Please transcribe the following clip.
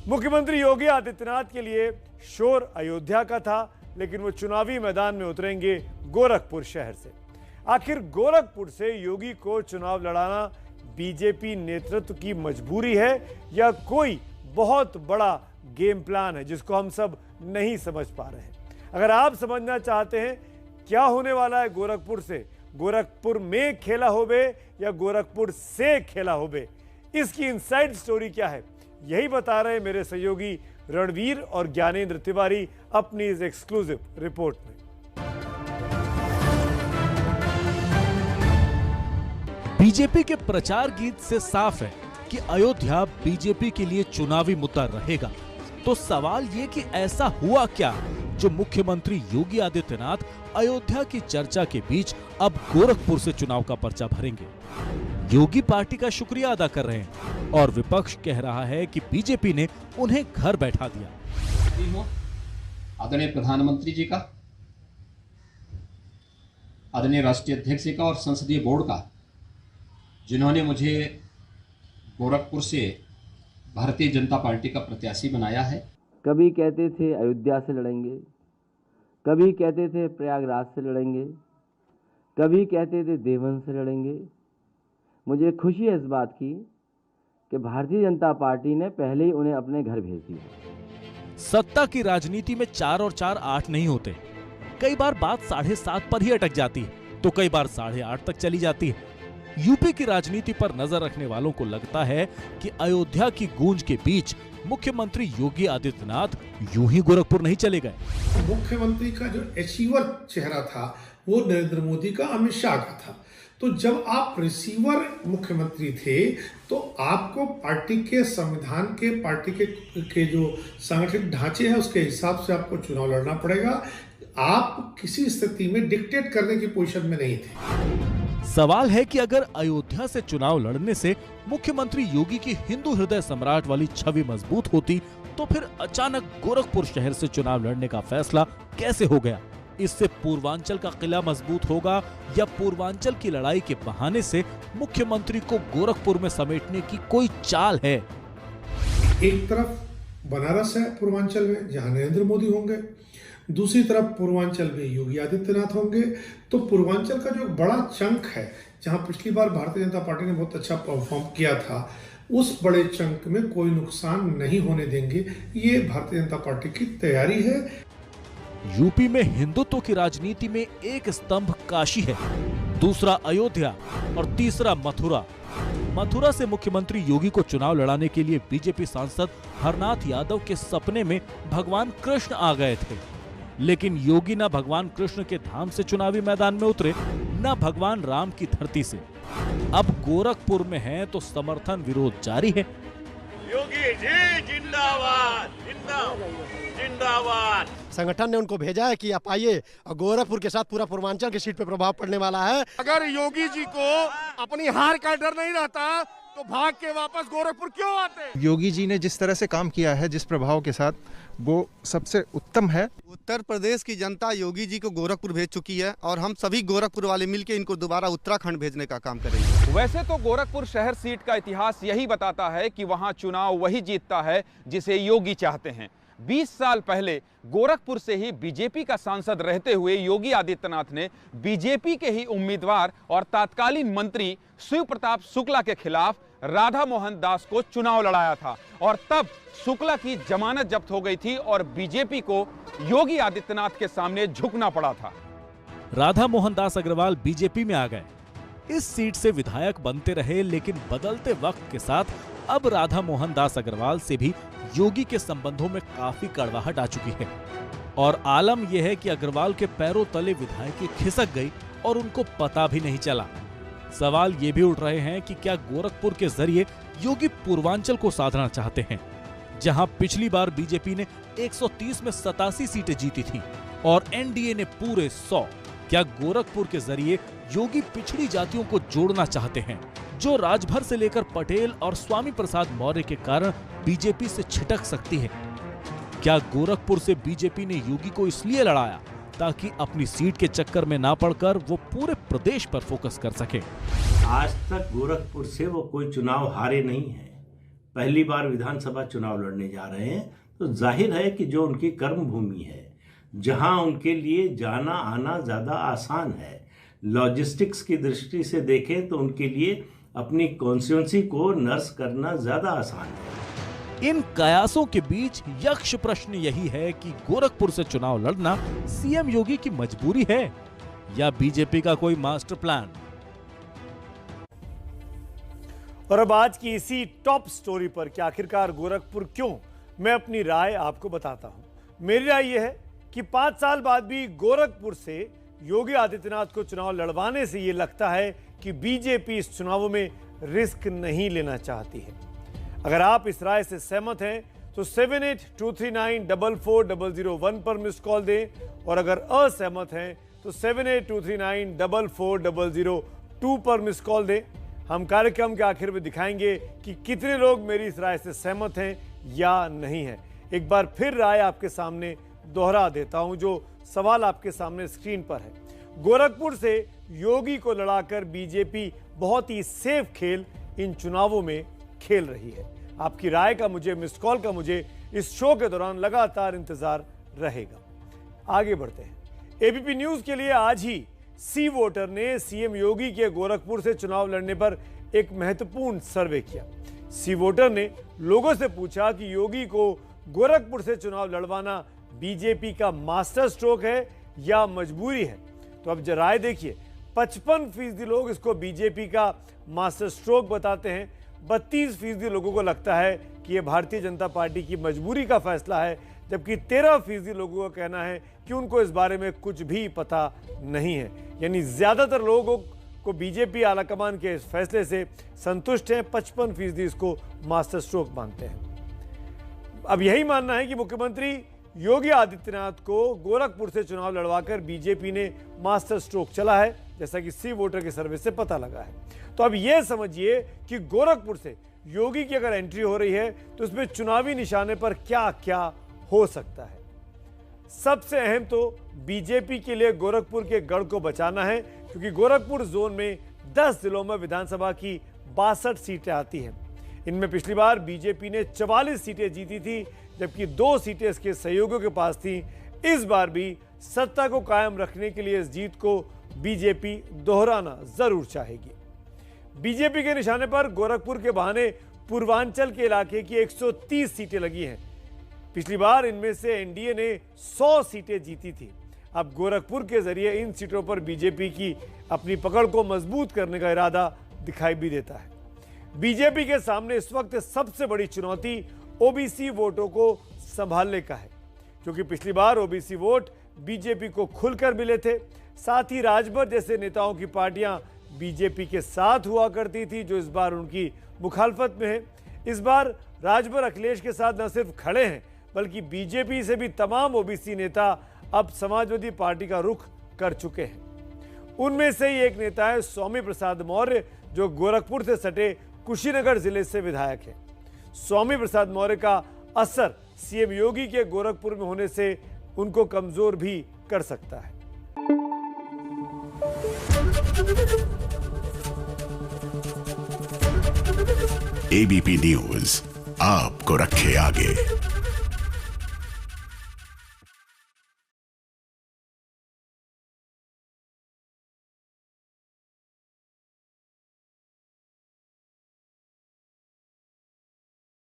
मुख्यमंत्री योगी आदित्यनाथ के लिए शोर अयोध्या का था, लेकिन वो चुनावी मैदान में उतरेंगे गोरखपुर शहर से। आखिर गोरखपुर से योगी को चुनाव लड़ाना बीजेपी नेतृत्व की मजबूरी है या कोई बहुत बड़ा गेम प्लान है जिसको हम सब नहीं समझ पा रहे हैं? अगर आप समझना चाहते हैं क्या होने वाला है गोरखपुर से, गोरखपुर में खेला होबे या गोरखपुर से खेला होबे, इसकी इनसाइड स्टोरी क्या है, यही बता रहे मेरे सहयोगी रणवीर और ज्ञानेंद्र तिवारी अपनी इस एक्सक्लूसिव रिपोर्ट में। बीजेपी के प्रचार गीत से साफ है कि अयोध्या बीजेपी के लिए चुनावी मुद्दा रहेगा। तो सवाल ये कि ऐसा हुआ क्या जो मुख्यमंत्री योगी आदित्यनाथ अयोध्या की चर्चा के बीच अब गोरखपुर से चुनाव का पर्चा भरेंगे। योगी पार्टी का शुक्रिया अदा कर रहे हैं और विपक्ष कह रहा है कि बीजेपी ने उन्हें घर बैठा दिया। आदरणीय प्रधानमंत्री जी का, आदरणीय राष्ट्रीय अध्यक्ष जी का और संसदीय बोर्ड का, जिन्होंने मुझे गोरखपुर से भारतीय जनता पार्टी का प्रत्याशी बनाया है। कभी कहते थे अयोध्या से लड़ेंगे, कभी कहते थे प्रयागराज से लड़ेंगे, कभी कहते थे देवन से लड़ेंगे। मुझे खुशी है इस बात की कि भारतीय जनता पार्टी ने पहले ही उन्हें अपने घर भेज दिया। सत्ता की राजनीति में 4 और 4 8 नहीं होते। कई बार बात 7.5 पर ही अटक जाती है तो कई बार 8.5 तक चली जाती है। यूपी की राजनीति पर नजर रखने वालों को लगता है कि अयोध्या की गूंज के बीच मुख्यमंत्री योगी आदित्यनाथ यूं ही गोरखपुर नहीं चले गए। मुख्यमंत्री का जो अचीवर चेहरा था वो नरेंद्र मोदी का, अमित शाह का था। तो जब आप रिसीवर मुख्यमंत्री थे तो आपको पार्टी के संविधान के, पार्टी के जो सांगठनिक ढांचे हैं उसके हिसाब से आपको चुनाव लड़ना पड़ेगा। आप किसी स्थिति में डिक्टेट करने की पोजीशन में नहीं थे। सवाल है कि अगर अयोध्या से चुनाव लड़ने से मुख्यमंत्री योगी की हिंदू हृदय सम्राट वाली छवि मजबूत होती तो फिर अचानक गोरखपुर शहर से चुनाव लड़ने का फैसला कैसे हो गया? इससे पूर्वांचल का किला मजबूत होगा या पूर्वांचल की लड़ाई के बहाने से मुख्यमंत्री को गोरखपुर में समेटने की कोई चाल है? एक तरफ बनारस है पूर्वांचल में जहां नरेंद्र मोदी होंगे, दूसरी तरफ पूर्वांचल में योगी आदित्यनाथ होंगे। तो पूर्वांचल का जो बड़ा चंक है जहां पिछली बार भारतीय जनता पार्टी ने बहुत अच्छा परफॉर्म किया था, उस बड़े चंक में कोई नुकसान नहीं होने देंगे। ये भारतीय जनता पार्टी की तैयारी है। यूपी में हिंदुत्व की राजनीति में एक स्तंभ काशी है, दूसरा अयोध्या और तीसरा मथुरा। मथुरा से मुख्यमंत्री योगी को चुनाव लड़ाने के लिए बीजेपी सांसद हरनाथ यादव के सपने में भगवान कृष्ण आ गए थे, लेकिन योगी न भगवान कृष्ण के धाम से चुनावी मैदान में उतरे न भगवान राम की धरती से। अब गोरखपुर में हैं तो समर्थन विरोध जारी है। योगी जी जिंदाबाद, जिंदाबाद। संगठन ने उनको भेजा है कि आप आइए, और गोरखपुर के साथ पूरा पूर्वांचल की सीट पे प्रभाव पड़ने वाला है। अगर योगी जी को अपनी हार का डर नहीं रहता तो भाग के वापस गोरखपुर क्यों आते? योगी जी ने जिस तरह से काम किया है, जिस प्रभाव के साथ, वो सबसे उत्तम है। उत्तर प्रदेश की जनता योगी जी को गोरखपुर भेज चुकी है और हम सभी गोरखपुर वाले मिलकर इनको दोबारा उत्तराखंड भेजने का काम करेंगे। वैसे तो गोरखपुर शहर सीट का इतिहास यही बताता है कि वहां चुनाव वही जीतता है जिसे योगी चाहते हैं। 20 साल पहले गोरखपुर से ही बीजेपी का सांसद रहते हुए योगी आदित्यनाथ ने बीजेपी के ही उम्मीदवार और तत्कालीन मंत्री शिव प्रताप शुक्ला के खिलाफ राधा मोहन दास को चुनाव लड़ाया था और तब शुक्ला की जमानत जब्त हो गई थी और बीजेपी को योगी आदित्यनाथ के सामने झुकना पड़ा था। राधा मोहन दास अग्रवाल बीजेपी में आ गए, इस सीट से विधायक बनते रहे, लेकिन बदलते वक्त के साथ अब राधा मोहन दास अग्रवाल से भी योगी के संबंधों में काफी कड़वाहट आ चुकी है और आलम यह है कि अग्रवाल के पैरों तले विधायकी खिसक गई और उनको पता भी नहीं चला। सवाल ये भी उठ रहे हैं कि क्या गोरखपुर के जरिए योगी पूर्वांचल को साधना चाहते हैं, जहां पिछली बार बीजेपी ने 130 में 87 सीटें जीती थी और एनडीए ने पूरे 100। क्या गोरखपुर के जरिए योगी पिछड़ी जातियों को जोड़ना चाहते हैं, जो राजभर से लेकर पटेल और स्वामी प्रसाद मौर्य के कारण बीजेपी से छिटक सकती है? क्या गोरखपुर से बीजेपी ने योगी को इसलिए लड़ाया ताकि अपनी सीट के चक्कर में ना पड़कर वो पूरे प्रदेश पर फोकस कर सके? आज तक गोरखपुर से वो कोई चुनाव हारे नहीं है। पहली बार विधानसभा चुनाव लड़ने जा रहे हैं, तो जाहिर है कि जो उनकी कर्म भूमि है, जहां उनके लिए जाना आना ज़्यादा आसान है, लॉजिस्टिक्स की दृष्टि से देखें तो उनके लिए अपनी कॉन्स्टिट्यूंसी को नर्स करना ज़्यादा आसान है। इन कयासों के बीच यक्ष प्रश्न यही है कि गोरखपुर से चुनाव लड़ना सीएम योगी की मजबूरी है या बीजेपी का कोई मास्टर प्लान। और अब आज की इसी टॉप स्टोरी पर कि आखिरकार गोरखपुर क्यों, मैं अपनी राय आपको बताता हूं। मेरी राय यह है कि 5 साल बाद भी गोरखपुर से योगी आदित्यनाथ को चुनाव लड़वाने से यह लगता है कि बीजेपी इस चुनावों में रिस्क नहीं लेना चाहती है। अगर आप इस राय से सहमत हैं तो 7823944001 पर मिस कॉल दें, और अगर असहमत हैं तो 7823944002 पर मिस कॉल दें। हम कार्यक्रम के आखिर में दिखाएंगे कि कितने लोग मेरी इस राय से सहमत हैं या नहीं है। एक बार फिर राय आपके सामने दोहरा देता हूं, जो सवाल आपके सामने स्क्रीन पर है। गोरखपुर से योगी को लड़ाकर बीजेपी बहुत ही सेफ खेल इन चुनावों में खेल रही है। आपकी राय का मुझे, मिस्ड कॉल का मुझे इस शो के दौरान लगातार इंतजार रहेगा। आगे बढ़ते हैं। एबीपी न्यूज के लिए आज ही सी वोटर ने सीएम योगी के गोरखपुर से चुनाव लड़ने पर एक महत्वपूर्ण सर्वे किया। सी वोटर ने लोगों से पूछा कि योगी को गोरखपुर से चुनाव लड़वाना बीजेपी का मास्टर स्ट्रोक है या मजबूरी है। तो अब राय देखिए, 55% लोग इसको बीजेपी का मास्टर स्ट्रोक बताते हैं, 32% लोगों को लगता है कि यह भारतीय जनता पार्टी की मजबूरी का फैसला है, जबकि 13% लोगों का कहना है कि उनको इस बारे में कुछ भी पता नहीं है। यानी ज्यादातर लोगों को बीजेपी आलाकमान के इस फैसले से संतुष्ट हैं, 55% इसको मास्टर स्ट्रोक मानते हैं। अब यही मानना है कि मुख्यमंत्री योगी आदित्यनाथ को गोरखपुर से चुनाव लड़वाकर बीजेपी ने मास्टर स्ट्रोक चला है, जैसा कि सी वोटर के सर्वे से पता लगा है। तो अब यह समझिए कि गोरखपुर से योगी की अगर एंट्री हो रही है तो इसमें चुनावी निशाने पर क्या क्या हो सकता है। सबसे अहम तो बीजेपी के लिए गोरखपुर के गढ़ को बचाना है, क्योंकि गोरखपुर जोन में 10 जिलों में विधानसभा की 62 सीटें आती हैं। इनमें पिछली बार बीजेपी ने 44 सीटें जीती थी, जबकि 2 सीटें इसके सहयोगियों के पास थी। इस बार भी सत्ता को कायम रखने के लिए इस जीत को बीजेपी दोहराना जरूर चाहेगी। बीजेपी के निशाने पर गोरखपुर के बहाने पूर्वांचल के इलाके की 130 सीटें लगी हैं। पिछली बार इनमें से एनडीए ने 100 सीटें जीती थी। अब गोरखपुर के जरिए इन सीटों पर बीजेपी की अपनी पकड़ को मजबूत करने का इरादा दिखाई भी देता है। बीजेपी के सामने इस वक्त सबसे बड़ी चुनौती ओबीसी वोटों को संभालने का है, क्योंकि पिछली बार ओबीसी वोट बीजेपी को खुलकर मिले थे। साथ ही राजभर जैसे नेताओं की पार्टियां बीजेपी के साथ हुआ करती थी, जो इस बार उनकी मुखालफत में है। इस बार राजभर अखिलेश के साथ न सिर्फ खड़े हैं, बल्कि बीजेपी से भी तमाम ओबीसी नेता अब समाजवादी पार्टी का रुख कर चुके हैं। उनमें से ही एक नेता है स्वामी प्रसाद मौर्य, जो गोरखपुर से सटे कुशीनगर जिले से विधायक है। स्वामी प्रसाद मौर्य का असर सीएम योगी के गोरखपुर में होने से उनको कमजोर भी कर सकता है। एबीपी न्यूज आपको रखे आगे।